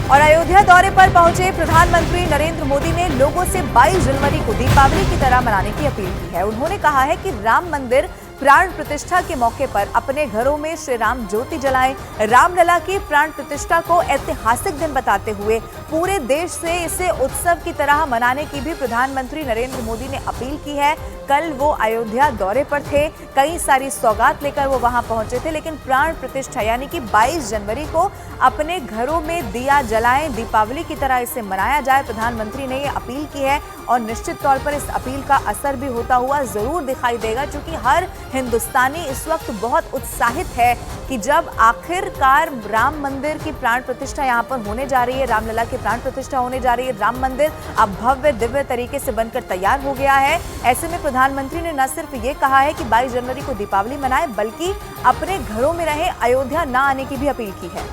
और अयोध्या दौरे पर पहुंचे प्रधानमंत्री नरेंद्र मोदी ने लोगों से 22 जनवरी को दीपावली की तरह मनाने की अपील की है। उन्होंने कहा है कि राम मंदिर प्राण प्रतिष्ठा के मौके पर अपने घरों में श्री राम ज्योति जलाएं। रामलला की प्राण प्रतिष्ठा को ऐतिहासिक दिन बताते हुए पूरे देश से इसे उत्सव की तरह मनाने की भी प्रधानमंत्री नरेंद्र मोदी ने अपील की है। कल वो अयोध्या दौरे पर थे, कई सारी सौगात लेकर वो वहां पहुंचे थे, लेकिन प्राण प्रतिष्ठा यानी कि 22 जनवरी को अपने घरों में दिया जलाएं, दीपावली की तरह इसे मनाया जाए। प्रधानमंत्री ने ये अपील की है और निश्चित तौर पर इस अपील का असर भी होता हुआ जरूर दिखाई देगा, क्योंकि हर हिंदुस्तानी इस वक्त बहुत उत्साहित है कि जब आखिरकार राम मंदिर की प्राण प्रतिष्ठा यहाँ पर होने जा रही है, रामलला की प्राण प्रतिष्ठा होने जा रही है। राम मंदिर अब भव्य दिव्य तरीके से बनकर तैयार हो गया है। ऐसे में प्रधानमंत्री ने न सिर्फ ये कहा है कि 22 जनवरी को दीपावली मनाएं, बल्कि अपने घरों में रहे, अयोध्या न आने की भी अपील की है।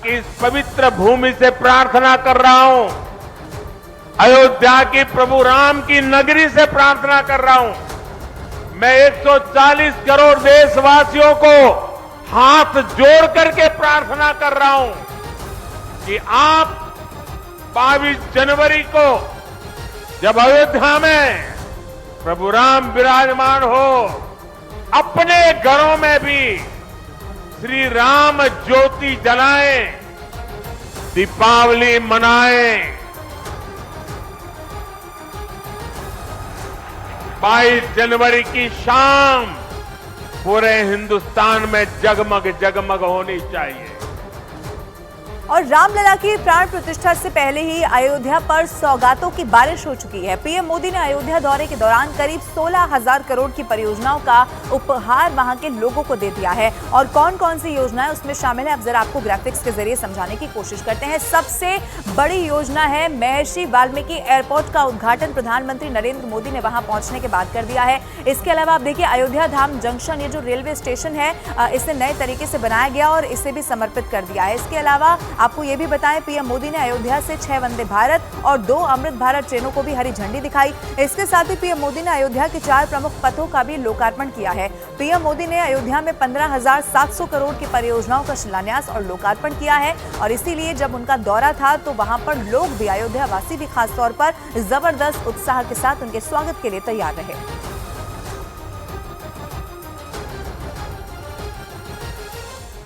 इस पवित्र भूमि से प्रार्थना कर रहा हूं, अयोध्या की प्रभु राम की नगरी से प्रार्थना कर रहा हूं। मैं 140 करोड़ देशवासियों को हाथ जोड़ करके प्रार्थना कर रहा हूं कि आप 22 जनवरी को जब अयोध्या में प्रभु राम विराजमान हो, अपने घरों में भी श्री राम ज्योति जलाएं, दीपावली मनाएं। 22 जनवरी की शाम पूरे हिंदुस्तान में जगमग जगमग होनी चाहिए। और रामलला की प्राण प्रतिष्ठा से पहले ही अयोध्या पर सौगातों की बारिश हो चुकी है। पीएम मोदी ने अयोध्या दौरे के दौरान करीब 16,000 करोड़ की परियोजनाओं का उपहार वहां के लोगों को दे दिया है। और कौन कौन सी योजनाएं उसमें शामिल है, अब जरा आपको ग्राफिक्स के जरिए समझाने की कोशिश करते हैं। सबसे बड़ी योजना है महर्षि वाल्मीकि एयरपोर्ट का उद्घाटन प्रधानमंत्री नरेंद्र मोदी ने वहां पहुंचने के बाद कर दिया है। इसके अलावा आप देखिए, अयोध्या धाम जंक्शन, ये जो रेलवे स्टेशन है, इसे नए तरीके से बनाया गया और इसे भी समर्पित कर दिया है। इसके अलावा आपको ये भी बताएं, पीएम मोदी ने अयोध्या से 6 वंदे भारत और 2 अमृत भारत ट्रेनों को भी हरी झंडी दिखाई। इसके साथ ही पीएम मोदी ने अयोध्या के 4 प्रमुख पथों का भी लोकार्पण किया है। पीएम मोदी ने अयोध्या में 15,700 करोड़ की परियोजनाओं का शिलान्यास और लोकार्पण किया है। और इसीलिए जब उनका दौरा था तो वहां पर लोग भी, अयोध्या वासी भी खास तौर पर जबरदस्त उत्साह के साथ उनके स्वागत के लिए तैयार रहे।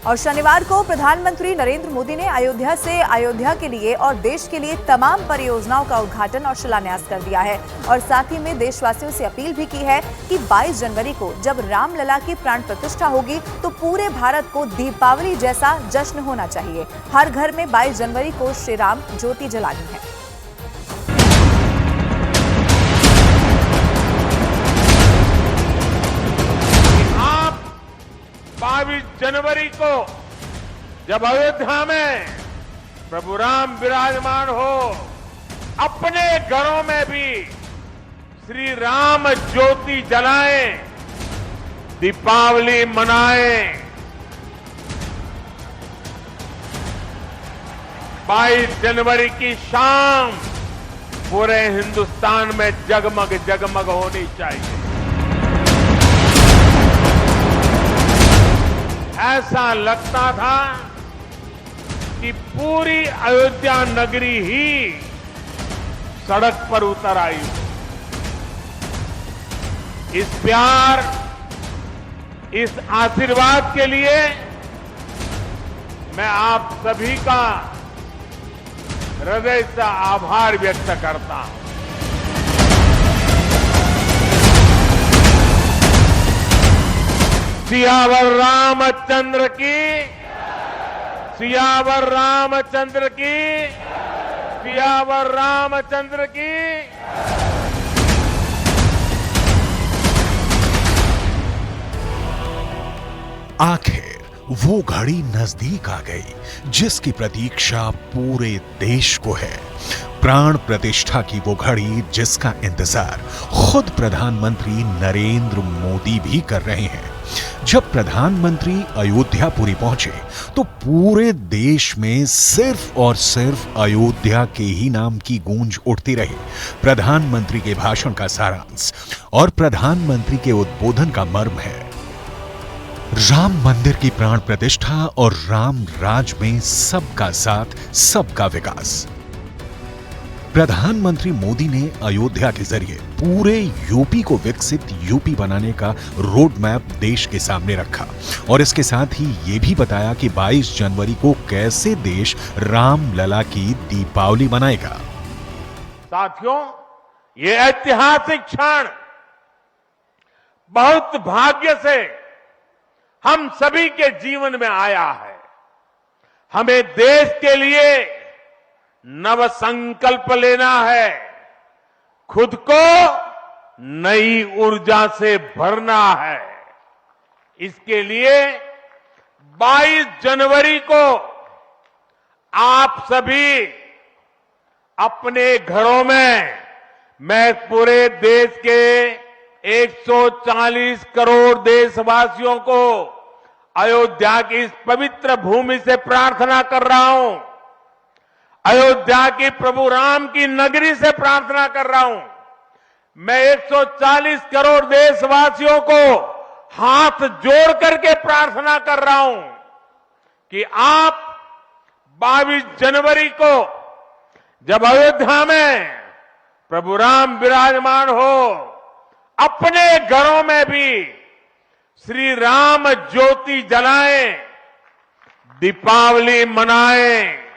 और शनिवार को प्रधानमंत्री नरेंद्र मोदी ने अयोध्या से अयोध्या के लिए और देश के लिए तमाम परियोजनाओं का उद्घाटन और शिलान्यास कर दिया है। और साथ ही में देशवासियों से अपील भी की है कि 22 जनवरी को जब रामलला की प्राण प्रतिष्ठा होगी तो पूरे भारत को दीपावली जैसा जश्न होना चाहिए। हर घर में 22 जनवरी को श्री राम ज्योति जलानी है। 22 जनवरी को जब अयोध्या में प्रभु राम विराजमान हो, अपने घरों में भी श्री राम ज्योति जलाएं, दीपावली मनाएं। 22 जनवरी की शाम पूरे हिंदुस्तान में जगमग जगमग होनी चाहिए। ऐसा लगता था कि पूरी अयोध्या नगरी ही सड़क पर उतर आई। इस प्यार, इस आशीर्वाद के लिए मैं आप सभी का हृदय से आभार व्यक्त करता हूं। सियावर रामचंद्र की, सियावर रामचंद्र की, सियावर रामचंद्र की। आखिर वो घड़ी नजदीक आ गई जिसकी प्रतीक्षा पूरे देश को है। प्राण प्रतिष्ठा की वो घड़ी जिसका इंतजार खुद प्रधानमंत्री नरेंद्र मोदी भी कर रहे हैं। जब प्रधानमंत्री अयोध्यापुरी पहुंचे तो पूरे देश में सिर्फ और सिर्फ अयोध्या के ही नाम की गूंज उठती रही। प्रधानमंत्री के भाषण का सारांश और प्रधानमंत्री के उद्बोधन का मर्म है, राम मंदिर की प्राण प्रतिष्ठा और राम राज में सबका साथ, सबका विकास। प्रधानमंत्री मोदी ने अयोध्या के जरिए पूरे यूपी को विकसित यूपी बनाने का रोड मैप देश के सामने रखा और इसके साथ ही ये भी बताया कि 22 जनवरी को कैसे देश राम लला की दीपावली मनाएगा। साथियों, ये ऐतिहासिक क्षण बहुत भाग्य से हम सभी के जीवन में आया है। हमें देश के लिए नव संकल्प लेना है, खुद को नई ऊर्जा से भरना है। इसके लिए 22 जनवरी को आप सभी अपने घरों में, मैं पूरे देश के 140 करोड़ देशवासियों को अयोध्या की इस पवित्र भूमि से प्रार्थना कर रहा हूं, अयोध्या की प्रभु राम की नगरी से प्रार्थना कर रहा हूं। मैं 140 करोड़ देशवासियों को हाथ जोड़ करके प्रार्थना कर रहा हूं कि आप 22 जनवरी को जब अयोध्या में प्रभु राम विराजमान हो, अपने घरों में भी श्री राम ज्योति जलाएं, दीपावली मनाएं।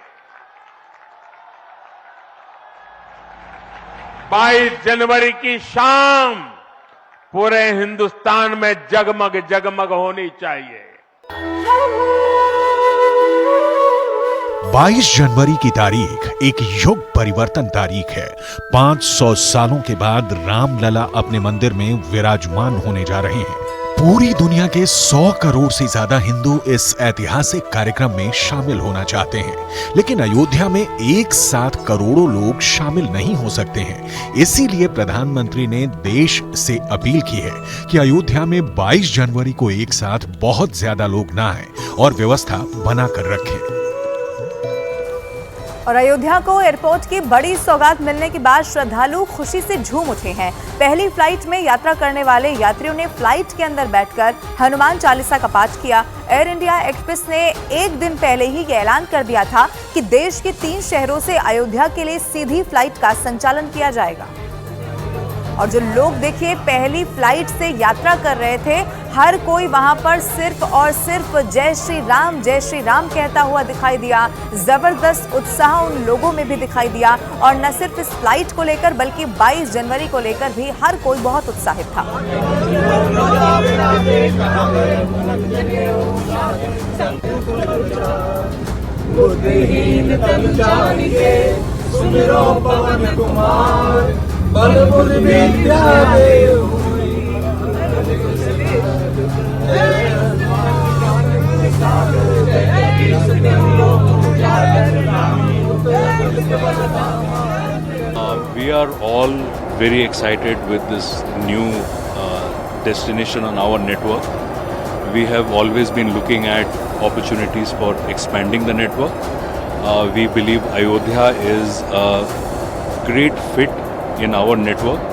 22 जनवरी की शाम पूरे हिंदुस्तान में जगमग जगमग होनी चाहिए। 22 जनवरी की तारीख एक युग परिवर्तन तारीख है। 500 सालों के बाद रामलला अपने मंदिर में विराजमान होने जा रहे हैं। पूरी दुनिया के 100 करोड़ से ज्यादा हिंदू इस ऐतिहासिक कार्यक्रम में शामिल होना चाहते हैं, लेकिन अयोध्या में एक साथ करोड़ों लोग शामिल नहीं हो सकते हैं। इसीलिए प्रधानमंत्री ने देश से अपील की है कि अयोध्या में 22 जनवरी को एक साथ बहुत ज्यादा लोग ना आए और व्यवस्था बनाकर रखें। और अयोध्या को एयरपोर्ट की बड़ी सौगात मिलने के बाद श्रद्धालु खुशी से झूम उठे हैं। पहली फ्लाइट में यात्रा करने वाले यात्रियों ने फ्लाइट के अंदर बैठकर हनुमान चालीसा का पाठ किया। एयर इंडिया एक्सप्रेस ने एक दिन पहले ही ये ऐलान कर दिया था कि देश के 3 शहरों से अयोध्या के लिए सीधी फ्लाइट का संचालन किया जाएगा। और जो लोग देखिए पहली फ्लाइट से यात्रा कर रहे थे, हर कोई वहां पर सिर्फ और सिर्फ जय श्री राम कहता हुआ दिखाई दिया। जबरदस्त उत्साह उन लोगों में भी दिखाई दिया और न सिर्फ इस फ्लाइट को लेकर बल्कि 22 जनवरी को लेकर भी हर कोई बहुत उत्साहित था। बुद्धिहीन तन जानिके सुमिरो पवन कुमार, बल बुद्धि विद्या देहु। We are all very excited with this new destination on our network. We have always been looking at opportunities for expanding the network. We believe Ayodhya is a great fit in our network.